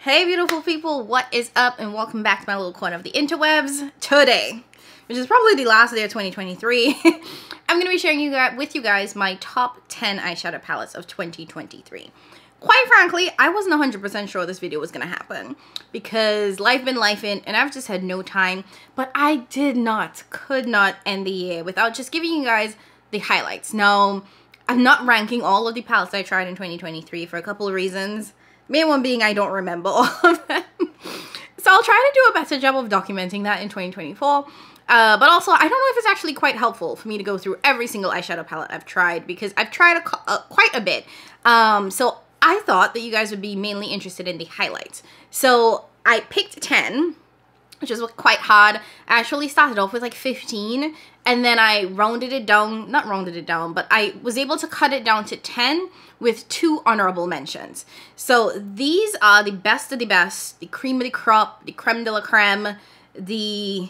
Hey beautiful people, what is up and welcome back to my little corner of the interwebs. Today, which is probably the last day of 2023, I'm going to be sharing with you guys my top 10 eyeshadow palettes of 2023. Quite frankly, I wasn't 100% sure this video was going to happen because life been lifing and I've just had no time, but I could not end the year without just giving you guys the highlights. Now, I'm not ranking all of the palettes I tried in 2023 for a couple of reasons. Main one being I don't remember all of them. So I'll try to do a better job of documenting that in 2024. But also, I don't know if it's actually quite helpful for me to go through every single eyeshadow palette I've tried because I've tried quite a bit. So I thought that you guys would be mainly interested in the highlights. So I picked 10, which was quite hard. I actually started off with like 15 and then I rounded it down, not rounded it down, but I was able to cut it down to 10 with 2 honorable mentions. So these are the best of the best, the cream of the crop, the creme de la creme, the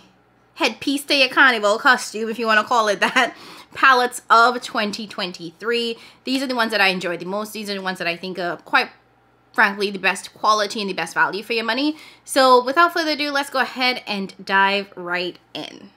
headpiece de carnival costume, if you want to call it that, palettes of 2023. These are the ones that I enjoyed the most. These are the ones that I think are quite frankly the best quality and the best value for your money. So without further ado, let's go ahead and dive right in.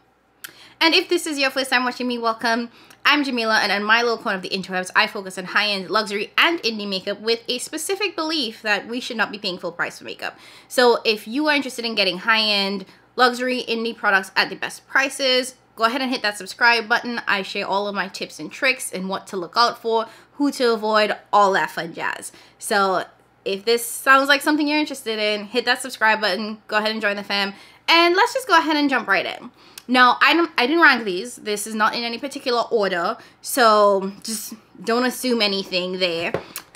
And if this is your first time watching me, welcome. I'm Jamila, and in my little corner of the interwebs, I focus on high-end, luxury, and indie makeup with a specific belief that we should not be paying full price for makeup. So if you are interested in getting high-end, luxury, indie products at the best prices, go ahead and hit that subscribe button. I share all of my tips and tricks and what to look out for, who to avoid, all that fun jazz. So if this sounds like something you're interested in, hit that subscribe button, go ahead and join the fam, and let's just go ahead and jump right in. Now, I didn't rank these. This is not in any particular order, so just don't assume anything there.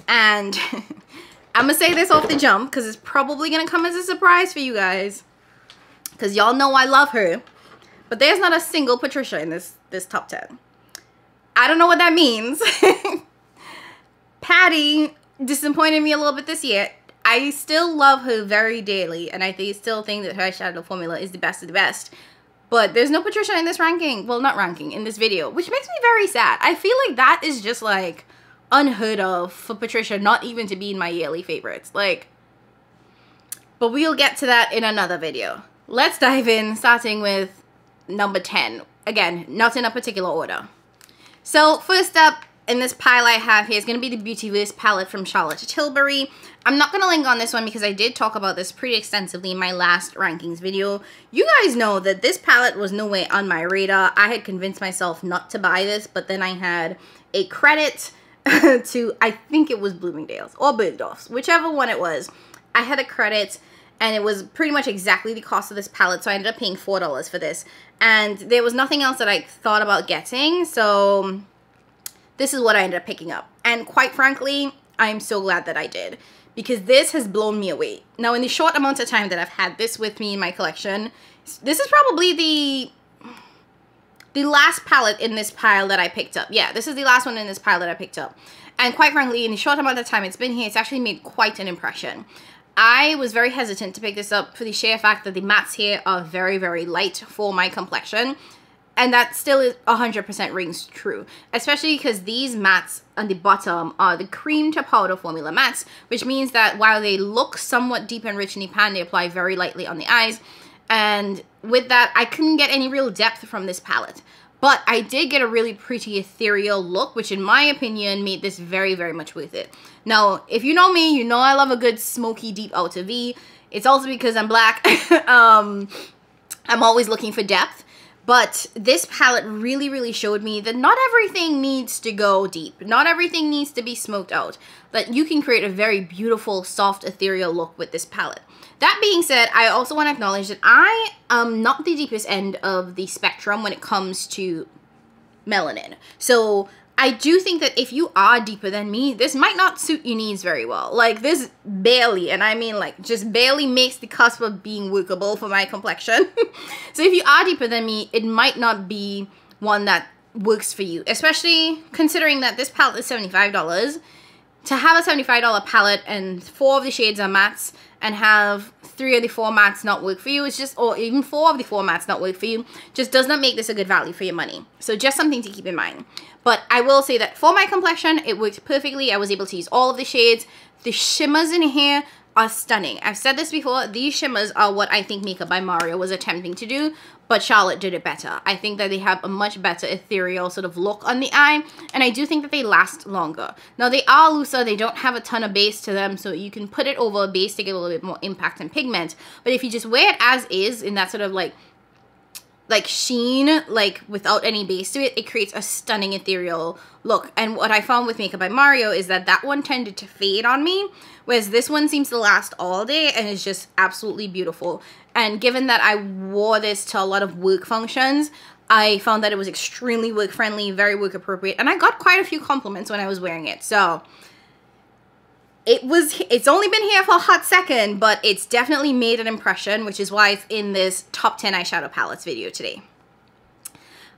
And I'm going to say this off the jump because it's probably going to come as a surprise for you guys because y'all know I love her. But there's not a single Patricia in this top 10. I don't know what that means. Patty disappointed me a little bit this year. I still love her very dearly, and I still think that her eyeshadow formula is the best of the best. But there's no Patricia in this ranking. Well, not ranking, in this video, which makes me very sad. I feel like that is just like unheard of for Patricia not even to be in my yearly favorites. Like, but we'll get to that in another video. Let's dive in, starting with number 10. Again, not in a particular order. So first up in this pile I have here is going to be the Beauties palette from Charlotte Tilbury. I'm not going to link on this one because I did talk about this pretty extensively in my last rankings video. You guys know that this palette was no way on my radar. I had convinced myself not to buy this, but then I had a credit to, I think it was Bloomingdale's or Bergdorf's, whichever one it was. I had a credit and it was pretty much exactly the cost of this palette, so I ended up paying $4 for this. And there was nothing else that I thought about getting, so this is what I ended up picking up. And quite frankly, I'm so glad that I did, because this has blown me away. Now, in the short amount of time that I've had this with me in my collection, this is probably the last palette in this pile that I picked up. Yeah, this is the last one in this pile that I picked up. And quite frankly, in the short amount of time it's been here, it's actually made quite an impression. I was very hesitant to pick this up for the sheer fact that the mattes here are very, very light for my complexion. And that still is 100% rings true, especially because these mattes on the bottom are the cream to powder formula mattes, which means that while they look somewhat deep and rich in the pan, they apply very lightly on the eyes. And with that, I couldn't get any real depth from this palette. But I did get a really pretty ethereal look, which in my opinion made this very, very much worth it. Now, if you know me, you know I love a good smoky deep outer V. It's also because I'm black. I'm always looking for depth. But this palette really, really showed me that not everything needs to go deep. Not everything needs to be smoked out. That you can create a very beautiful, soft, ethereal look with this palette. That being said, I also want to acknowledge that I am not the deepest end of the spectrum when it comes to melanin. So I do think that if you are deeper than me, this might not suit your needs very well. Like, this barely, and I mean like just barely makes the cusp of being workable for my complexion. So if you are deeper than me, it might not be one that works for you, especially considering that this palette is $75. To have a $75 palette and 4 of the shades are mattes and have 3 of the 4 mattes not work for you, it's just, or even 4 of the 4 mattes not work for you, just does not make this a good value for your money. So just something to keep in mind. But I will say that for my complexion, it worked perfectly. I was able to use all of the shades. The shimmers in here are stunning. I've said this before, these shimmers are what I think Makeup by Mario was attempting to do, but Charlotte did it better. I think that they have a much better ethereal sort of look on the eye, and I do think that they last longer. Now, they are looser, they don't have a ton of base to them, so you can put it over a base to get a little bit more impact and pigment, but if you just wear it as is, in that sort of like sheen, like without any base to it, it creates a stunning ethereal look. And what I found with Makeup by Mario is that that one tended to fade on me, whereas this one seems to last all day and is just absolutely beautiful. And given that I wore this to a lot of work functions, I found that it was extremely work friendly, very work appropriate, and I got quite a few compliments when I was wearing it. So it's only been here for a hot second, but it's definitely made an impression, which is why it's in this top 10 eyeshadow palettes video today.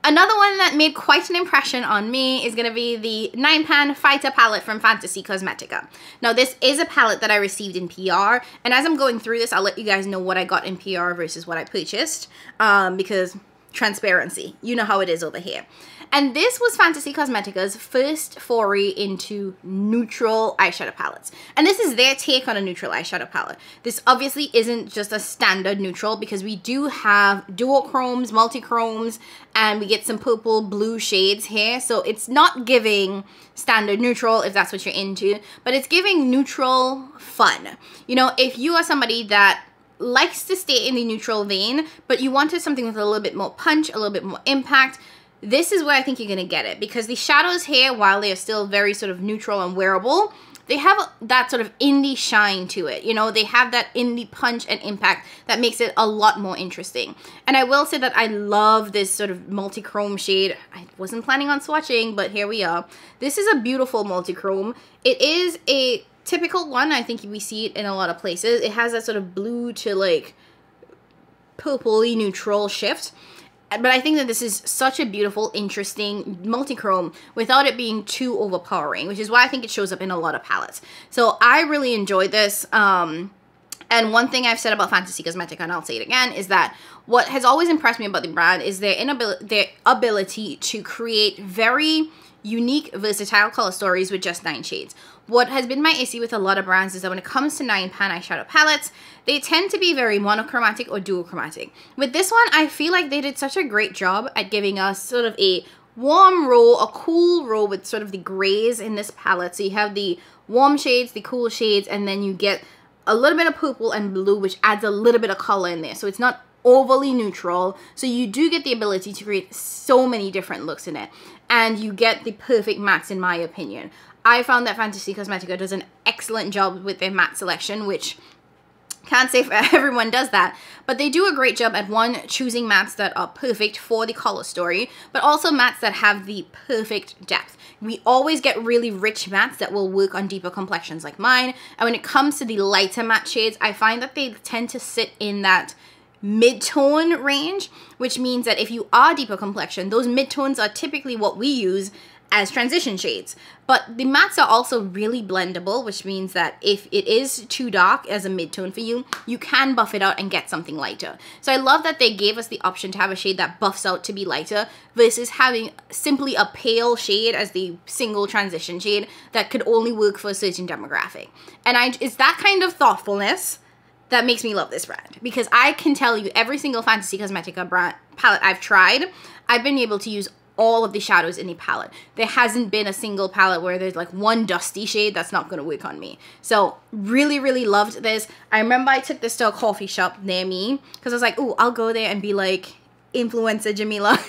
Another one that made quite an impression on me is going to be the 9-pan Fighter palette from Fantasy Cosmetica. Now, this is a palette that I received in PR, and as I'm going through this, I'll let you guys know what I got in PR versus what I purchased, because transparency, you know how it is over here. And this was Fantasy Cosmetica's first foray into neutral eyeshadow palettes. And this is their take on a neutral eyeshadow palette. This obviously isn't just a standard neutral, because we do have duochromes, multichromes, and we get some purple blue shades here. So it's not giving standard neutral if that's what you're into, but it's giving neutral fun. You know, if you are somebody that likes to stay in the neutral vein, but you wanted something with a little bit more punch, a little bit more impact, this is where I think you're going to get it, because the shadows here, while they are still very sort of neutral and wearable, they have that sort of indie shine to it. You know, they have that indie punch and impact that makes it a lot more interesting. And I will say that I love this sort of multi-chrome shade. I wasn't planning on swatching, but here we are. This is a beautiful multi-chrome. It is a typical one. I think we see it in a lot of places. It has that sort of blue to like purpley neutral shift. But I think that this is such a beautiful, interesting multi-chrome without it being too overpowering, which is why I think it shows up in a lot of palettes. So I really enjoyed this. And one thing I've said about Fantasy Cosmetica, and I'll say it again, is that what has always impressed me about the brand is their ability to create very unique, versatile color stories with just 9 shades. What has been my issue with a lot of brands is that when it comes to 9-pan eyeshadow palettes, they tend to be very monochromatic or duochromatic. With this one, I feel like they did such a great job at giving us sort of a warm row, a cool row with sort of the grays in this palette. So you have the warm shades, the cool shades, and then you get a little bit of purple and blue, which adds a little bit of color in there. So it's not overly neutral, so you do get the ability to create so many different looks in it, and you get the perfect mattes in my opinion. I found that Fantasy Cosmetica does an excellent job with their matte selection, which can't say for everyone does that, but they do a great job at one, choosing mattes that are perfect for the color story, but also mattes that have the perfect depth. We always get really rich mattes that will work on deeper complexions like mine, and when it comes to the lighter matte shades, I find that they tend to sit in that mid-tone range, which means that if you are deeper complexion, those mid-tones are typically what we use as transition shades. But the mattes are also really blendable, which means that if it is too dark as a mid-tone for you, you can buff it out and get something lighter. So I love that they gave us the option to have a shade that buffs out to be lighter versus having simply a pale shade as the single transition shade that could only work for a certain demographic. And it's that kind of thoughtfulness that makes me love this brand, because I can tell you every single Fantasy Cosmetica brand palette I've tried, I've been able to use all of the shadows in the palette. There hasn't been a single palette where there's like one dusty shade that's not going to work on me. So really, really loved this. I remember I took this to a coffee shop near me because I was like, ooh, I'll go there and be like influencer Jamila.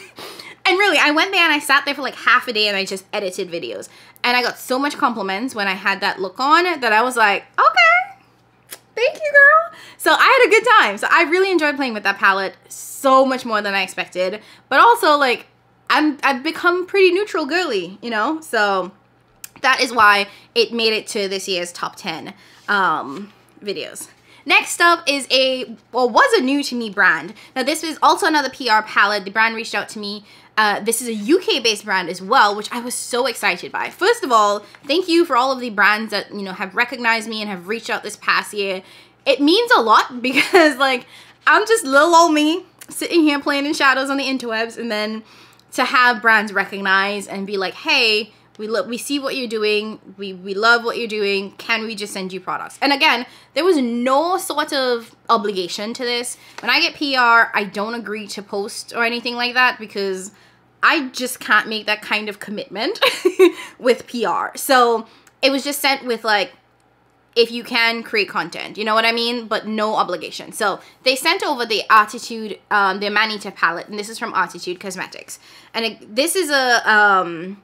And really, I went there and I sat there for like half a day and I just edited videos. And I got so much compliments when I had that look on that I was like, okay, thank you, girl. So I had a good time. So I really enjoyed playing with that palette so much more than I expected. But also, like, I've become pretty neutral girly, you know? So that is why it made it to this year's top 10 videos. Next up is was a new to me brand. Now this is also another PR palette. The brand reached out to me. This is a UK-based brand as well, which I was so excited by. First of all, thank you for all of the brands that, you know, have recognized me and have reached out this past year. It means a lot because, like, I'm just little old me sitting here playing in shadows on the interwebs, and then to have brands recognize and be like, hey, We see what you're doing. We love what you're doing. Can we just send you products? And again, there was no sort of obligation to this. When I get PR, I don't agree to post or anything like that because I just can't make that kind of commitment with PR. So it was just sent with like, if you can create content, you know what I mean? But no obligation. So they sent over the Attitude, the Manita palette, and this is from Attitude Cosmetics. And this is a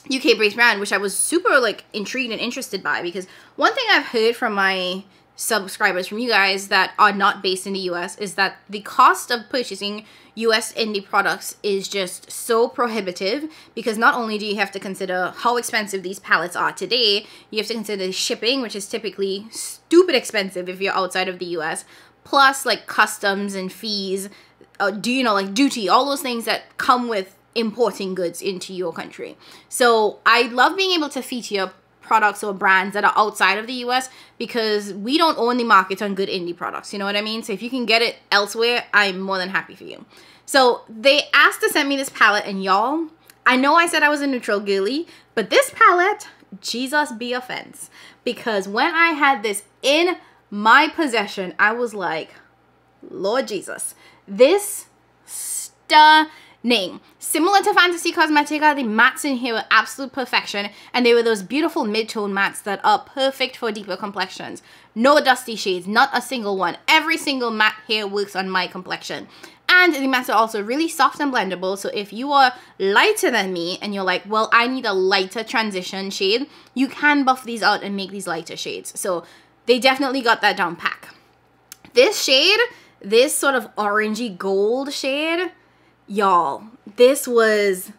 UK-based brand, which I was super like intrigued and interested by, because one thing I've heard from my subscribers, from you guys that are not based in the US, is that the cost of purchasing US indie products is just so prohibitive, because not only do you have to consider how expensive these palettes are today, you have to consider the shipping, which is typically stupid expensive if you're outside of the US, plus like customs and fees, you know, like duty, all those things that come with importing goods into your country. So I love being able to feature products or brands that are outside of the US, because we don't own the market on good indie products, you know what I mean? So if you can get it elsewhere, I'm more than happy for you. So they asked to send me this palette, and y'all, I know I said I was a neutral girly, but this palette, Jesus be offense, because when I had this in my possession, I was like, Lord Jesus, this stunning. Similar to Fantasy Cosmetica, the mattes in here were absolute perfection, and they were those beautiful mid-tone mattes that are perfect for deeper complexions. No dusty shades, not a single one. Every single matte here works on my complexion. And the mattes are also really soft and blendable, so if you are lighter than me and you're like, well, I need a lighter transition shade, you can buff these out and make these lighter shades. So they definitely got that down pack. This shade, this sort of orangey gold shade, y'all, this was,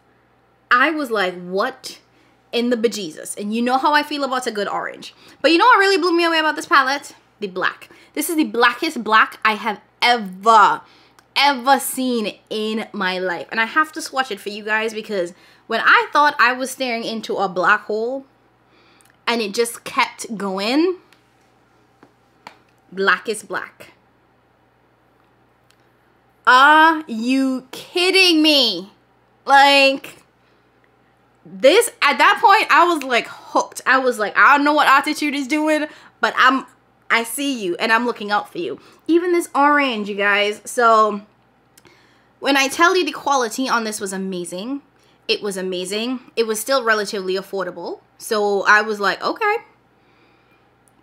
I was like, what in the bejesus? And you know how I feel about a good orange. But you know what really blew me away about this palette? The black. This is the blackest black I have ever seen in my life. And I have to swatch it for you guys, because when I thought I was staring into a black hole and it just kept going, blackest black. Are you kidding me? Like, this, at that point, I was like hooked. I was like, I don't know what Attitude is doing, but I see you and I'm looking out for you. Even this orange, you guys. So when I tell you the quality on this was amazing, it was amazing. It was still relatively affordable. So I was like, okay,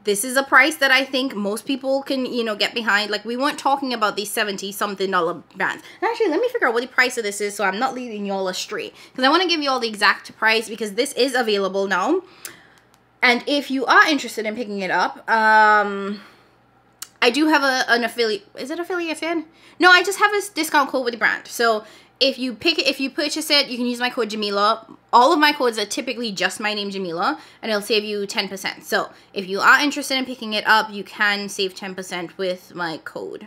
this is a price that I think most people can, you know, get behind. Like, we weren't talking about these $70-something brands. And actually, let me figure out what the price of this is so I'm not leading you all astray, because I want to give you all the exact price, because this is available now. And if you are interested in picking it up, I do have an affiliate. Is it affiliated? No, I just have a discount code with the brand. So if you purchase it, you can use my code Jamila. All of my codes are typically just my name, Jamila, and it'll save you 10%. So if you are interested in picking it up, you can save 10% with my code.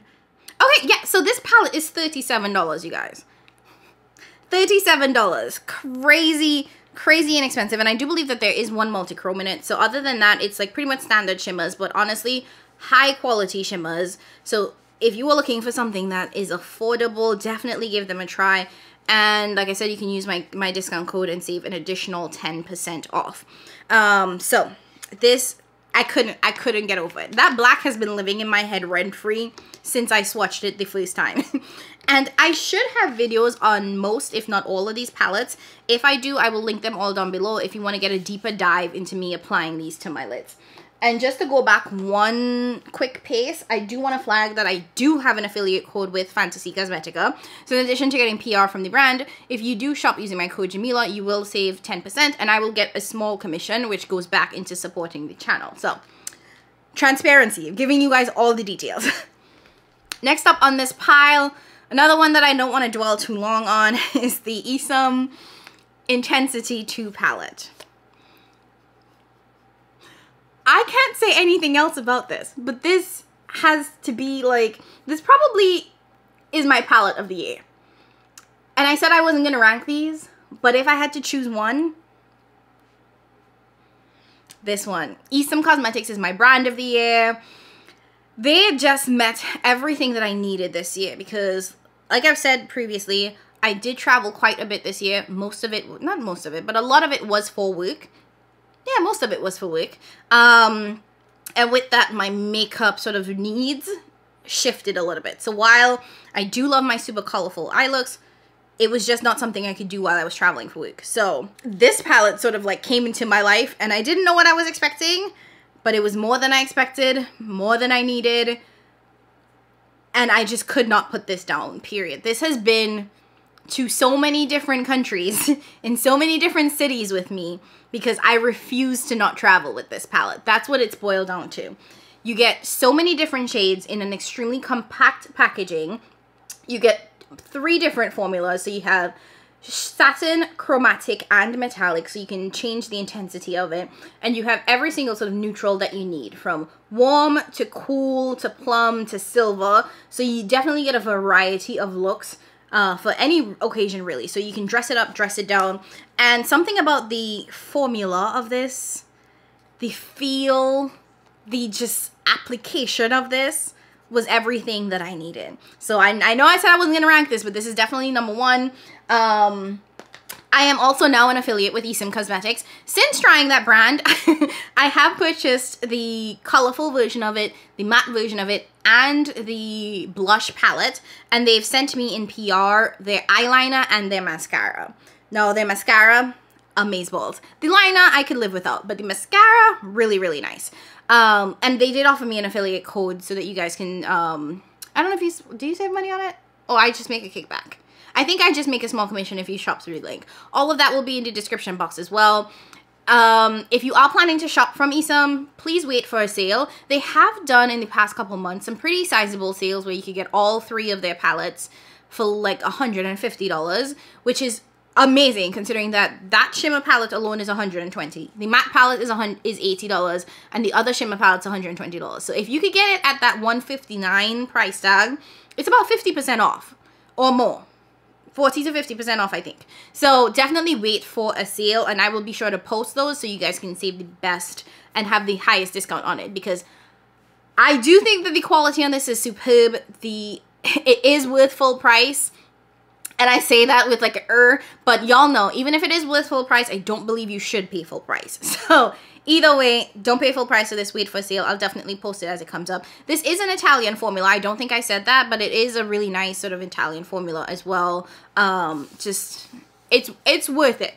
Okay, yeah, so this palette is $37, you guys. $37. Crazy inexpensive. And I do believe that there is one multi-chrome in it. So other than that, it's like pretty much standard shimmers, but honestly, high quality shimmers. So if you are looking for something that is affordable, definitely give them a try. And like I said, you can use my discount code and save an additional 10% off. So this, I couldn't get over it. That black has been living in my head rent-free since I swatched it the first time. And I should have videos on most, if not all, of these palettes. If I do, I will link them all down below if you want to get a deeper dive into me applying these to my lids. And just to go back one quick pace, I do want to flag that I do have an affiliate code with Fantasy Cosmetica. So in addition to getting PR from the brand, if you do shop using my code Jamila, you will save 10%, and I will get a small commission, which goes back into supporting the channel. So, transparency, giving you guys all the details. Next up on this pile, another one that I don't want to dwell too long on is the Isom Intensity 2 palette. I can't say anything else about this, but this has to be like, this probably is my palette of the year. And I said I wasn't going to rank these, but if I had to choose one, this one. Isom Cosmetics is my brand of the year. They just met everything that I needed this year, because like I've said previously, I did travel quite a bit this year. Most of it, not most of it, but a lot of it was for work. Yeah, most of it was for work. And with that, my makeup sort of needs shifted a little bit. So while I do love my super colorful eye looks, it was just not something I could do while I was traveling for work. So this palette sort of like came into my life and I didn't know what I was expecting, but it was more than I expected, more than I needed. And I just could not put this down, period. This has been to so many different countries in so many different cities with me because I refuse to not travel with this palette. That's what it's boiled down to. You get so many different shades in an extremely compact packaging. You get 3 different formulas. So you have satin, chromatic, and metallic, so you can change the intensity of it. And you have every single sort of neutral that you need, from warm to cool to plum to silver. So you definitely get a variety of looks for any occasion, really. So you can dress it up, dress it down. And something about the formula of this, the feel, the just application of this was everything that I needed. So I know I said I wasn't gonna rank this, but this is definitely number 1. I am also now an affiliate with Esim Cosmetics. Since trying that brand, I have purchased the colorful version of it, the matte version of it, and the blush palette, and they've sent me in PR their eyeliner and their mascara. Now their mascara, amazeballs. The liner I could live without, but the mascara, really, really nice. And they did offer me an affiliate code so that you guys can, I don't know if do you save money on it? Oh, I just make a kickback. I think I just make a small commission if you shop through the link. All of that will be in the description box as well. If you are planning to shop from Esim, please wait for a sale. They have done in the past couple months some pretty sizable sales where you could get all 3 of their palettes for like $150, which is amazing considering that shimmer palette alone is $120. The matte palette is $80, and the other shimmer palette's $120. So if you could get it at that $159 price tag, it's about 50% off or more. 40 to 50% off, I think. So definitely wait for a sale, and I will be sure to post those so you guys can save the best and have the highest discount on it, because I do think that the quality on this is superb. It is worth full price. And I say that with like but y'all know, even if it is worth full price, I don't believe you should pay full price. So either way, don't pay full price for this, wait for a sale. I'll definitely post it as it comes up. This is an Italian formula. I don't think I said that, but it is a really nice sort of Italian formula as well. Just, it's worth it.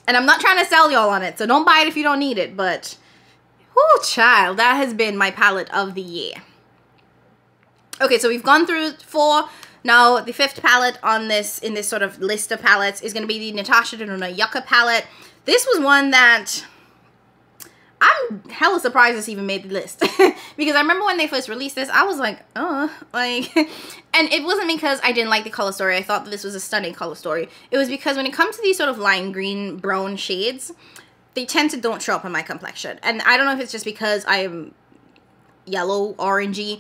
And I'm not trying to sell y'all on it, so don't buy it if you don't need it, but whoo, child, that has been my palette of the year. Okay, so we've gone through 4. Now, the 5th palette on this, in this sort of list of palettes, is going to be the Natasha Denona Yucca palette. This was one that I'm hella surprised this even made the list. Because I remember when they first released this, I was like, oh, like, and it wasn't because I didn't like the color story. I thought that this was a stunning color story. It was because when it comes to these sort of lime green brown shades, they tend to don't show up on my complexion. And I don't know if it's just because I am yellow, orangey.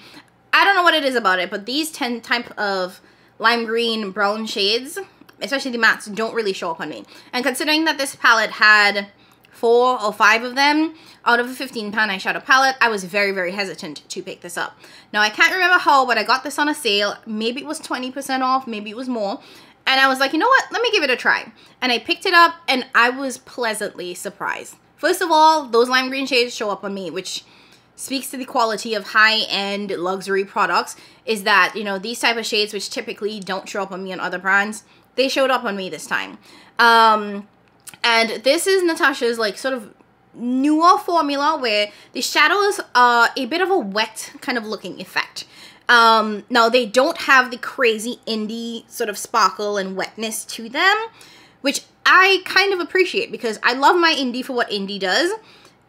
I don't know what it is about it, but these type of lime green brown shades, especially the mattes, don't really show up on me. And considering that this palette had 4 or 5 of them out of a £15 eyeshadow palette, I was very, very hesitant to pick this up. Now, I can't remember how, but I got this on a sale. Maybe it was 20% off, maybe it was more. And I was like, you know what? Let me give it a try. And I picked it up, and I was pleasantly surprised. First of all, those lime green shades show up on me, which speaks to the quality of high-end luxury products, is that, you know, these type of shades, which typically don't show up on me on other brands, they showed up on me this time. And this is Natasha's, like, sort of newer formula where the shadows are a bit of a wet kind of looking effect. Now, they don't have the crazy indie sort of sparkle and wetness to them, which I kind of appreciate because I love my indie for what indie does.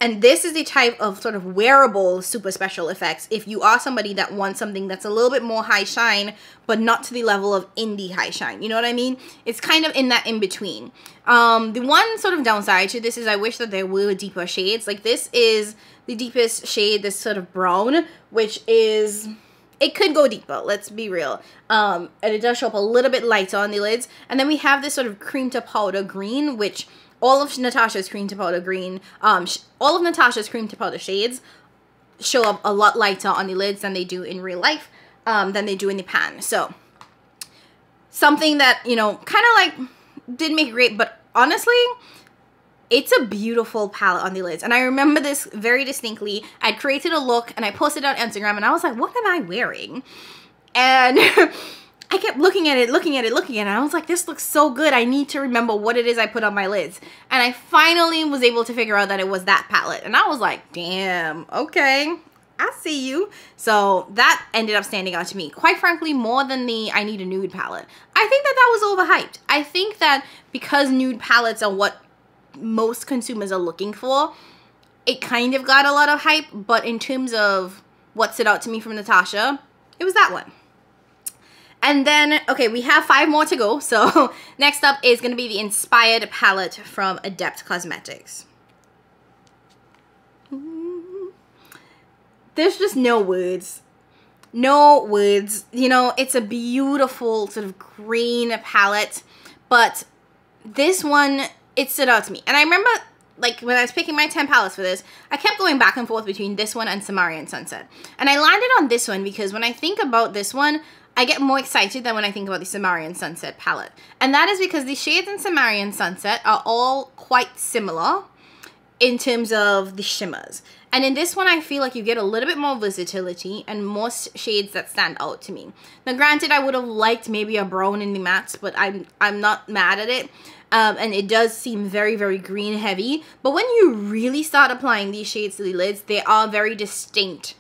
And this is the type of sort of wearable super special effects if you are somebody that wants something that's a little bit more high shine, but not to the level of indie high shine. You know what I mean? It's kind of in that in-between. The one sort of downside to this is I wish that there were deeper shades. Like this is the deepest shade, this sort of brown, which is... it could go deeper, let's be real. And it does show up a little bit lighter on the lids. And then we have this sort of cream to powder green, which... all of Natasha's cream to powder green, all of Natasha's cream to powder shades show up a lot lighter on the lids than they do in real life, than they do in the pan. So, something that, you know, kind of like didn't make it great, but honestly, it's a beautiful palette on the lids. And I remember this very distinctly. I created a look and I posted it on Instagram and I was like, what am I wearing? And I kept looking at it, and I was like, this looks so good. I need to remember what it is I put on my lids. And I finally was able to figure out that it was that palette. And I was like, damn, okay, I see you. So that ended up standing out to me, quite frankly, more than the I Need a Nude palette. I think that that was overhyped. I think that because nude palettes are what most consumers are looking for, it kind of got a lot of hype. But in terms of what stood out to me from Natasha, it was that one. And then, okay, we have 5 more to go. So next up is going to be the Inspired palette from Adept Cosmetics. There's just no words. No words. You know, it's a beautiful sort of green palette. But this one, it stood out to me. And I remember, like, when I was picking my 10 palettes for this, I kept going back and forth between this one and Samarian Sunset. And I landed on this one because when I think about this one, I get more excited than when I think about the Samarian Sunset palette. And that is because the shades in Samarian Sunset are all quite similar in terms of the shimmers. And in this one, I feel like you get a little bit more versatility and more shades that stand out to me. Now, granted, I would have liked maybe a brown in the mattes, but I'm not mad at it. And it does seem very, very green heavy. But when you really start applying these shades to the lids, they are very distinct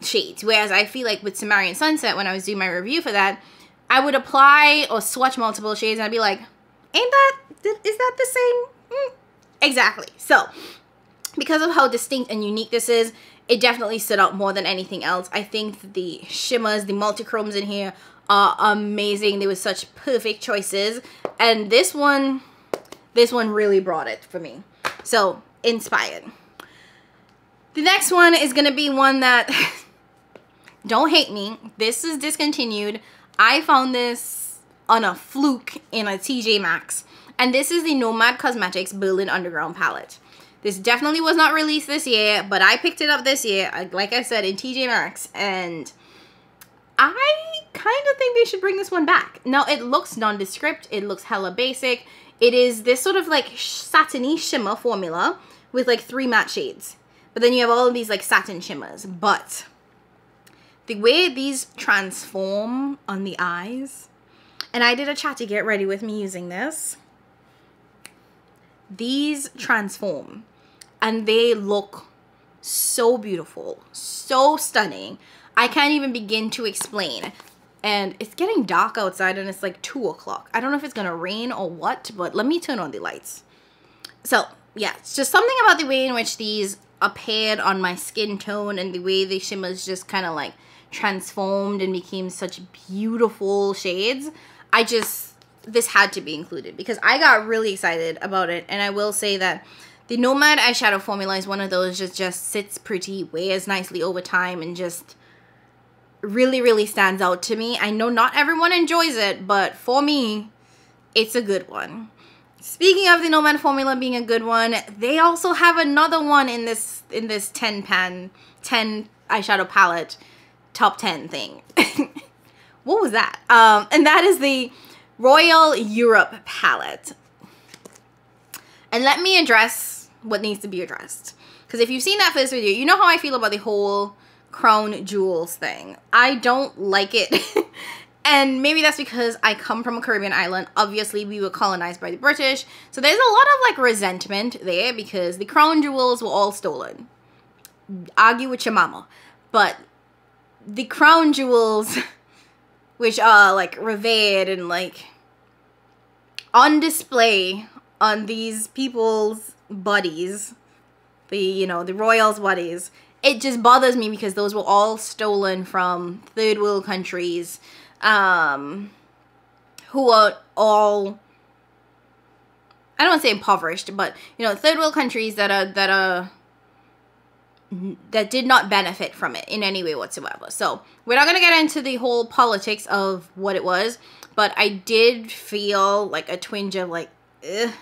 shades. Whereas I feel like with Samarian Sunset, when I was doing my review for that, I would apply or swatch multiple shades and I'd be like, is that the same? Exactly. So because of how distinct and unique this is, it definitely stood out more than anything else. I think the shimmers, the multichromes in here are amazing. They were such perfect choices. And this one really brought it for me. So, Inspired. The next one is going to be one that, don't hate me, this is discontinued. I found this on a fluke in a TJ Maxx. And this is the Nomad Cosmetics Berlin Underground palette. This definitely was not released this year, but I picked it up this year, like I said, in TJ Maxx. And I kind of think they should bring this one back. Now, it looks nondescript. It looks hella basic. It is this sort of like satiny shimmer formula with like 3 matte shades. But then you have all of these like satin shimmers. But the way these transform on the eyes, and I did a chat to get ready with me using this. These transform and they look so beautiful, so stunning. I can't even begin to explain. And it's getting dark outside and it's like 2 o'clock. I don't know if it's gonna rain or what, but let me turn on the lights. So yeah, it's just something about the way in which these appeared on my skin tone and the way the shimmers just kind of like transformed and became such beautiful shades. This had to be included because I got really excited about it. And I will say that the Nomad eyeshadow formula is one of those just sits pretty, wears nicely over time, and just really, really stands out to me. I know not everyone enjoys it, but for me, it's a good one. Speaking of the Nomad formula being a good one, they also have another one in this 10 eyeshadow palette top 10 thing. What was that? And that is the Royal Europe palette. And let me address what needs to be addressed. Because if you've seen that first video, you know how I feel about the whole crown jewels thing. I don't like it. And maybe that's because I come from a Caribbean island. Obviously, we were colonized by the British. So there's a lot of like resentment there because the crown jewels were all stolen. Argue with your mama. But the crown jewels, which are like revered and like on display on these people's bodies, the royals' bodies, it just bothers me because those were all stolen from third world countries, who are all, I don't want to say impoverished, but third world countries that did not benefit from it in any way whatsoever. So we're not going to get into the whole politics of what it was, but I did feel like a twinge of like, ugh,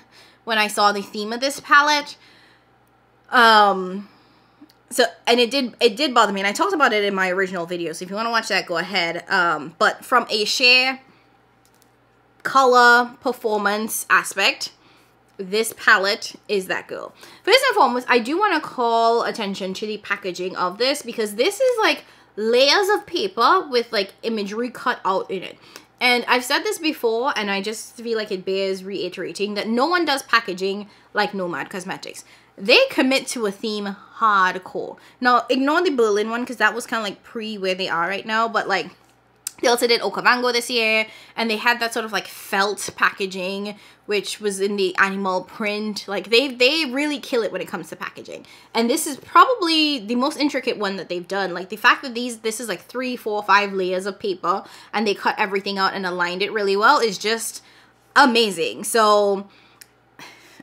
when I saw the theme of this palette. So, and it did bother me, and I talked about it in my original video, so if you want to watch that, go ahead. But from a share color performance aspect, this palette is that girl. First and foremost, I do want to call attention to the packaging of this, because this is like layers of paper with like imagery cut out in it. And I've said this before, and I just feel like it bears reiterating, that no one does packaging like Nomad Cosmetics. They commit to a theme hardcore. Now, ignore the Berlin one, because that was kind of like pre where they are right now, but like they also did Okavango this year, and they had that sort of like felt packaging, which was in the animal print. Like they really kill it when it comes to packaging. And this is probably the most intricate one that they've done. Like the fact that this is like 3, 4, 5 layers of paper, and they cut everything out and aligned it really well is just amazing. So,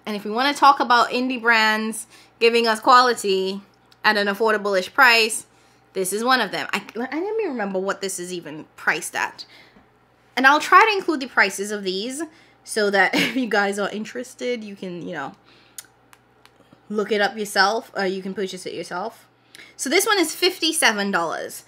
and if we want to talk about indie brands giving us quality at an affordable-ish price, this is one of them. I let me remember what this is even priced at. And I'll try to include the prices of these so that if you guys are interested, you can, you know, look it up yourself, or you can purchase it yourself. So this one is $57.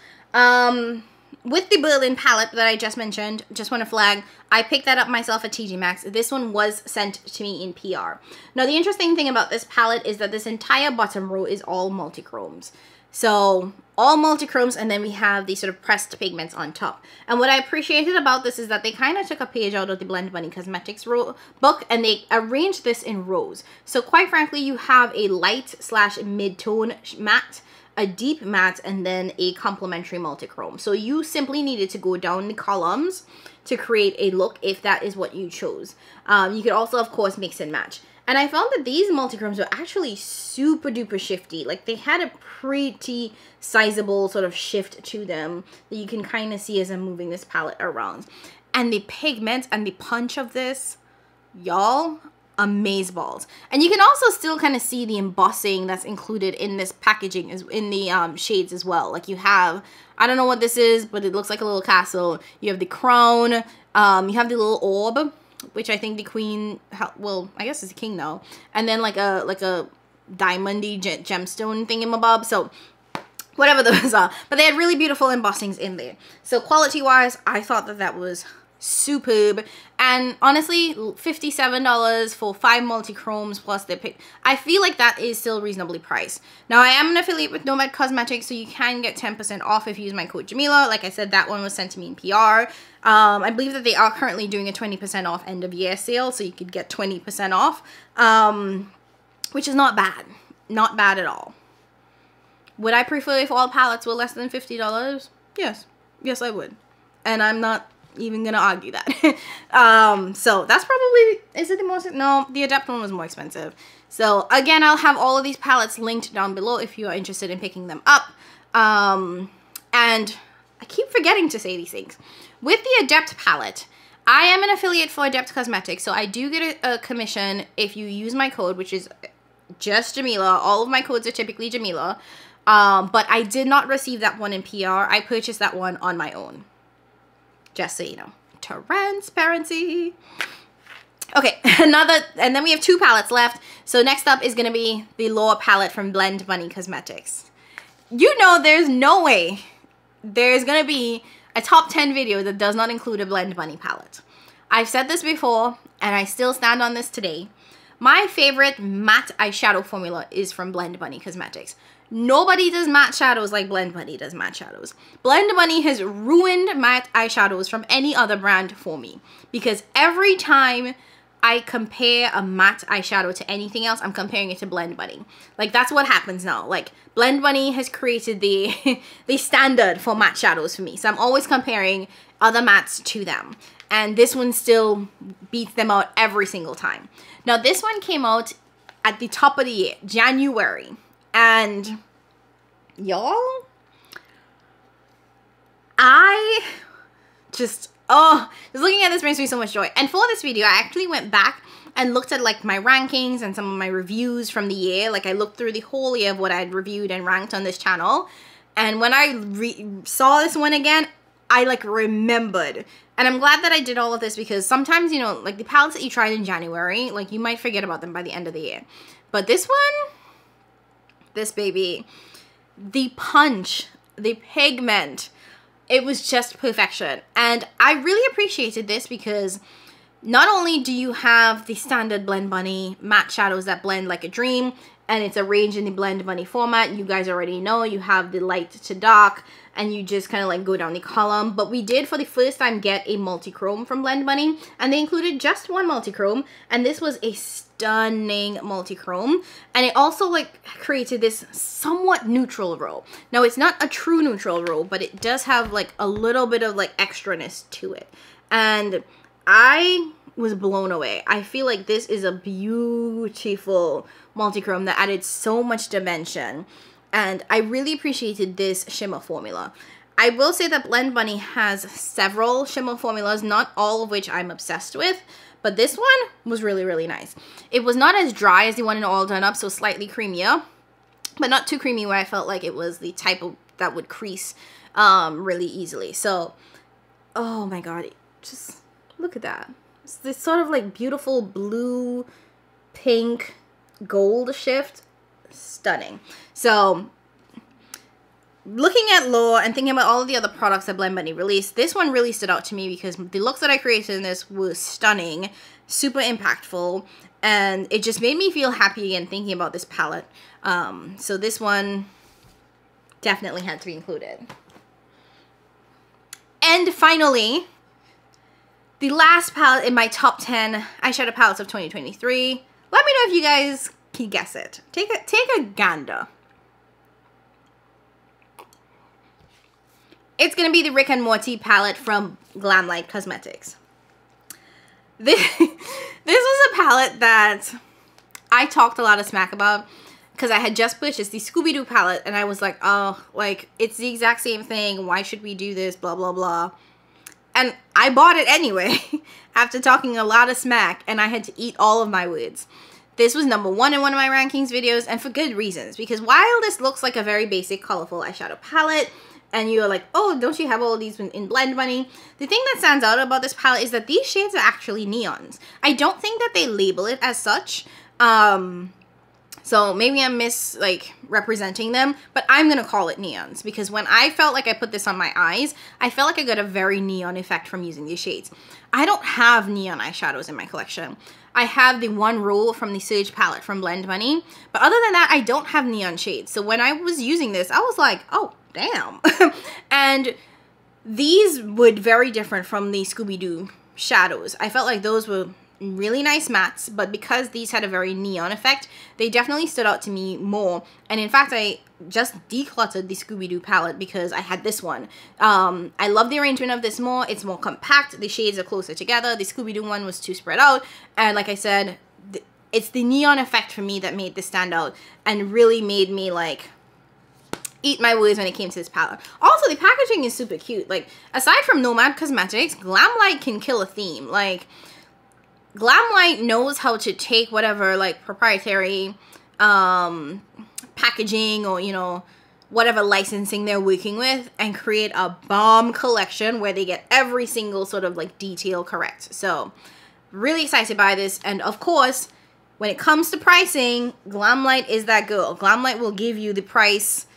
With the Berlin palette that I just mentioned, just want to flag, I picked that up myself at TJ Maxx. This one was sent to me in PR. Now, the interesting thing about this palette is that this entire bottom row is all multi-chromes. So all multi-chromes, and then we have these sort of pressed pigments on top. And what I appreciated about this is that they kind of took a page out of the Blend Bunny Cosmetics book, and they arranged this in rows. So quite frankly, you have a light / mid-tone matte, a deep matte, and then a complementary multi-chrome. So you simply needed to go down the columns to create a look if that is what you chose. You could also, of course, mix and match. And I found that these multi-chromes were actually super duper shifty. Like they had a pretty sizable sort of shift to them that you can kind of see as I'm moving this palette around. And the pigment and the punch of this, y'all, amazeballs. And you can also still kind of see the embossing that's included in this packaging, is in the shades as well. Like you have, I don't know what this is, but it looks like a little castle. You have the crown, you have the little orb, which I think the queen, well, I guess it's a king now, and then like a diamondy gemstone thingamabob. So whatever those are, but they had really beautiful embossings in there. So quality wise, I thought that that was superb. And honestly, $57 for 5 multi-chromes plus their pick, I feel like that is still reasonably priced. Now, I am an affiliate with Nomad Cosmetics, so you can get 10% off if you use my code Jamila. Like I said, that one was sent to me in PR. I believe that they are currently doing a 20% off end of year sale, so you could get 20% off, which is not bad. Not bad at all. Would I prefer if all palettes were less than $50? Yes. Yes, I would. And I'm not even gonna argue that. So that's probably, is it the most, no, the Adept one was more expensive. So again, I'll have all of these palettes linked down below if you are interested in picking them up. And I keep forgetting to say these things. With the Adept palette, I am an affiliate for Adept Cosmetics, so I do get a commission if you use my code, which is just Jamila. All of my codes are typically Jamila. But I did not receive that one in PR. I purchased that one on my own. Just so you know. Transparency. Okay, and then we have 2 palettes left. So next up is going to be the Lower palette from Blend Bunny Cosmetics. You know there's no way there's going to be a top 10 video that does not include a Blend Bunny palette. I've said this before, and I still stand on this today. My favorite matte eyeshadow formula is from Blend Bunny Cosmetics. Nobody does matte shadows like Blend Bunny does matte shadows. Blend Bunny has ruined matte eyeshadows from any other brand for me, because every time I compare a matte eyeshadow to anything else, I'm comparing it to Blend Bunny. Like, that's what happens now. Like, Blend Bunny has created the the standard for matte shadows for me. So I'm always comparing other mattes to them. And this one still beats them out every single time. Now, this one came out at the top of the year, January. And y'all, I just looking at this brings me so much joy. And for this video, I actually went back and looked at like my rankings and some of my reviews from the year. Like I looked through the whole year of what I had reviewed and ranked on this channel. And when I saw this one again, I like remembered. And I'm glad that I did all of this, because sometimes, you know, like the palettes that you tried in January, like you might forget about them by the end of the year. But this one, this baby, the punch, the pigment, it was just perfection. And I really appreciated this because not only do you have the standard Blend Bunny matte shadows that blend like a dream, and it's arranged in the Blend Bunny format, you guys already know you have the light to dark, and you just kind of like go down the column. But we did for the first time get a multi-chrome from Blend Bunny, and they included just one multi-chrome, and this was a stunning multi-chrome, and it also like created this somewhat neutral row. Now it's not a true neutral row, but it does have like a little bit of like extraness to it, and I was blown away. I feel like this is a beautiful multi-chrome that added so much dimension, and I really appreciated this shimmer formula. I will say that Blend Bunny has several shimmer formulas, not all of which I'm obsessed with, but this one was really, really nice. It was not as dry as the one in All Done Up, so slightly creamier, but not too creamy where I felt like it was the type of that would crease really easily. So, oh my god, just look at that. It's this sort of like beautiful blue, pink, gold shift. Stunning. So, looking at Lore and thinking about all of the other products that Blend Bunny released, this one really stood out to me because the looks that I created in this were stunning, super impactful, and it just made me feel happy again thinking about this palette. So this one definitely had to be included. And finally, the last palette in my top 10 eyeshadow palettes of 2023. Let me know if you guys can guess it. Take a gander. It's gonna be the Rick and Morty palette from Glamlight Cosmetics. This was a palette that I talked a lot of smack about because I had just purchased the Scooby-Doo palette, and I was like, oh, like, it's the exact same thing. Why should we do this? Blah, blah, blah. And I bought it anyway after talking a lot of smack, and I had to eat all of my words. This was number 1 in one of my rankings videos, and for good reasons. Because while this looks like a very basic, colorful eyeshadow palette, and you're like, oh, don't you have all of these in Blend Bunny? The thing that stands out about this palette is that these shades are actually neons. I don't think that they label it as such. So maybe I'm representing them, but I'm gonna call it neons because when I felt like I put this on my eyes, I felt like I got a very neon effect from using these shades. I don't have neon eyeshadows in my collection. I have the one roll from the Surge palette from Blend Bunny, but other than that, I don't have neon shades. So when I was using this, I was like, oh, damn. And these were very different from the Scooby-Doo shadows. I felt like those were really nice mattes, but because these had a very neon effect, they definitely stood out to me more. And in fact, I just decluttered the Scooby-Doo palette because I had this one. I love the arrangement of this more. It's more compact. The shades are closer together. The Scooby-Doo one was too spread out. And like I said, it's the neon effect for me that made this stand out and really made me like eat my words when it came to this palette. Also, the packaging is super cute. Like, aside from Nomad Cosmetics, Glamlight can kill a theme. Like, Glamlight knows how to take whatever like proprietary packaging or, you know, whatever licensing they're working with and create a bomb collection where they get every single sort of like detail correct. So really excited by this. And of course, when it comes to pricing, Glamlight is that girl. Glamlight will give you the price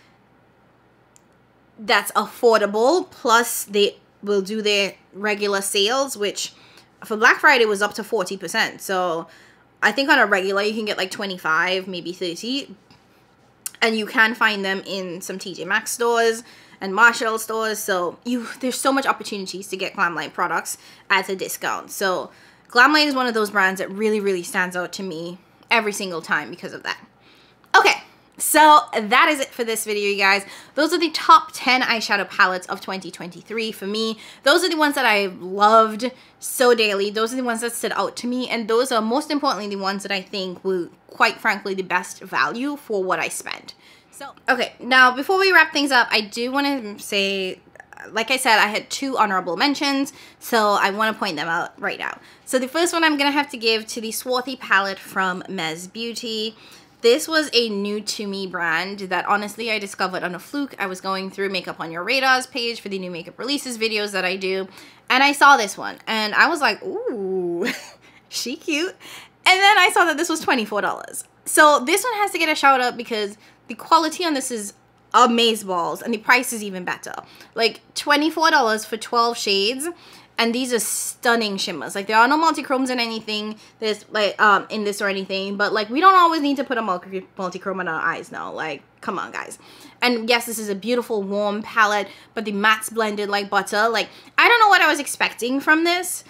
that's affordable, plus they will do their regular sales, which for Black Friday was up to 40%. So I think on a regular you can get like 25, maybe 30. And you can find them in some TJ Maxx stores and Marshall stores. So there's so much opportunities to get Glamlight products at a discount. So Glamlight is one of those brands that really, really stands out to me every single time because of that. Okay. So that is it for this video, you guys. Those are the top 10 eyeshadow palettes of 2023 for me. Those are the ones that I loved so dearly. Those are the ones that stood out to me. And those are most importantly the ones that I think were, quite frankly, the best value for what I spent. So, okay, now before we wrap things up, I do want to say, like I said, I had 2 honorable mentions, so I want to point them out right now. So the first one I'm going to have to give to the Swarthy palette from Mez Beauty. This was a new to me brand that honestly I discovered on a fluke. I was going through Makeup on Your Radar's page for the new makeup releases videos that I do, and I saw this one and I was like, ooh, she cute. And then I saw that this was $24. So this one has to get a shout out because the quality on this is amazeballs and the price is even better. Like $24 for 12 shades. and these are stunning shimmers. Like, there are no multi-chromes in anything, there's like in this or anything, but like we don't always need to put a multi-chrome on our eyes now. Like, come on guys. And yes, this is a beautiful warm palette, but the matte's blended like butter. Like, I don't know what I was expecting from this,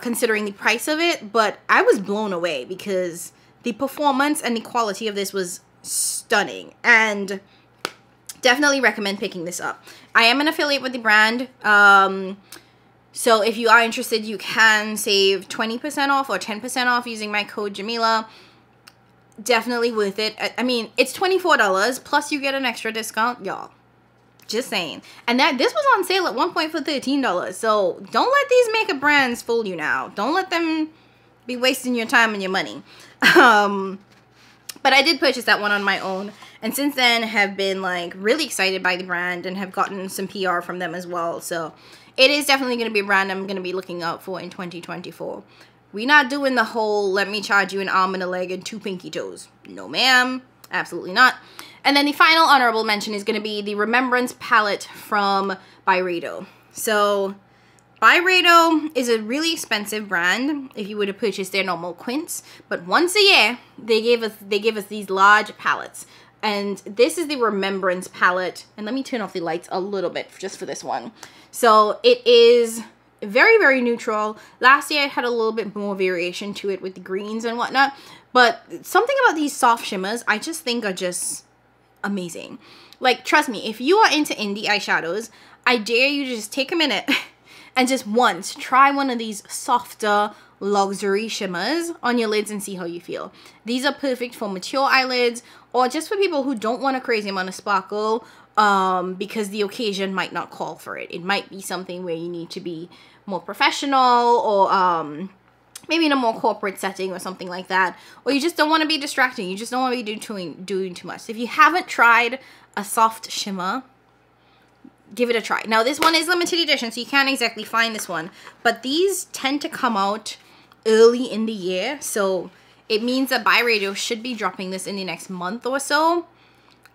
considering the price of it, but I was blown away because the performance and the quality of this was stunning, and definitely recommend picking this up. I am an affiliate with the brand, so if you are interested, you can save 20% off or 10% off using my code Jamila. Definitely worth it. I mean, it's $24 plus you get an extra discount, y'all. Just saying. And this was on sale at one point for $13. So don't let these makeup brands fool you now. Don't let them be wasting your time and your money. But I did purchase that one on my own, and since then have been like really excited by the brand and have gotten some PR from them as well. So it is definitely going to be a brand I'm going to be looking out for in 2024. We're not doing the whole let me charge you an arm and a leg and 2 pinky toes. No ma'am, absolutely not. And then the final honorable mention is going to be the Remebrance palette from Byredo. So Byredo is a really expensive brand if you were to purchase their normal quints, but once a year they give us these large palettes, and this is the Remebrance palette. And let me turn off the lights a little bit just for this one. So it is very, very neutral. Last year it had a little bit more variation to it with the greens and whatnot, but something about these soft shimmers I just think are just amazing. Like, trust me, if you are into indie eyeshadows, I dare you to just take a minute and just once try one of these softer luxury shimmers on your lids and see how you feel. These are perfect for mature eyelids or just for people who don't want a crazy amount of sparkle because the occasion might not call for it. It might be something where you need to be more professional or maybe in a more corporate setting or something like that, or you just don't want to be distracting. You just don't want to be doing too much. So if you haven't tried a soft shimmer, give it a try. Now, this one is limited edition, so you can't exactly find this one, but these tend to come out early in the year, so it means that Byredo should be dropping this in the next month or so.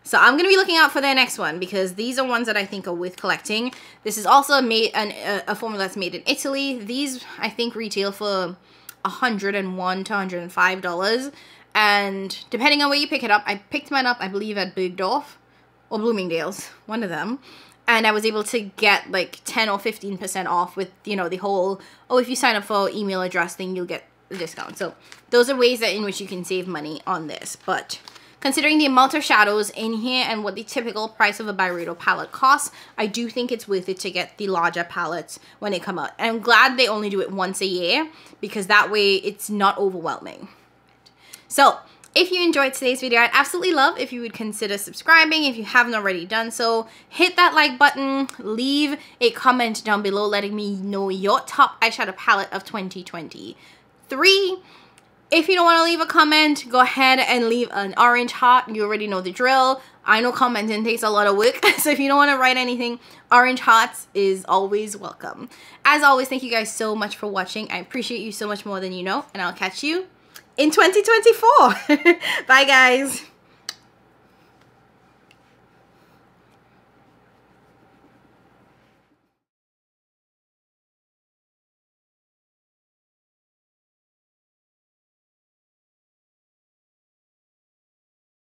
So I'm going to be looking out for their next one because these are ones that I think are worth collecting. This is also a formula that's made in Italy. These, I think, retail for $101 to $105, and depending on where you pick it up, I picked mine up, I believe, at Bergdorf or Bloomingdale's, one of them. And I was able to get like 10 or 15% off with, you know, the whole, oh, if you sign up for email address thing, you'll get a discount. So those are ways in which you can save money on this. But considering the amount of shadows in here and what the typical price of a Byredo palette costs, I do think it's worth it to get the larger palettes when they come out. And I'm glad they only do it once a year because that way it's not overwhelming. So if you enjoyed today's video, I'd absolutely love if you would consider subscribing if you haven't already done so. Hit that like button, leave a comment down below letting me know your top eyeshadow palette of 2023. If you don't want to leave a comment, go ahead and leave an orange heart. You already know the drill. I know commenting takes a lot of work, so if you don't want to write anything, orange hearts is always welcome. As always, thank you guys so much for watching. I appreciate you so much more than you know, and I'll catch you in 2024. Bye, guys.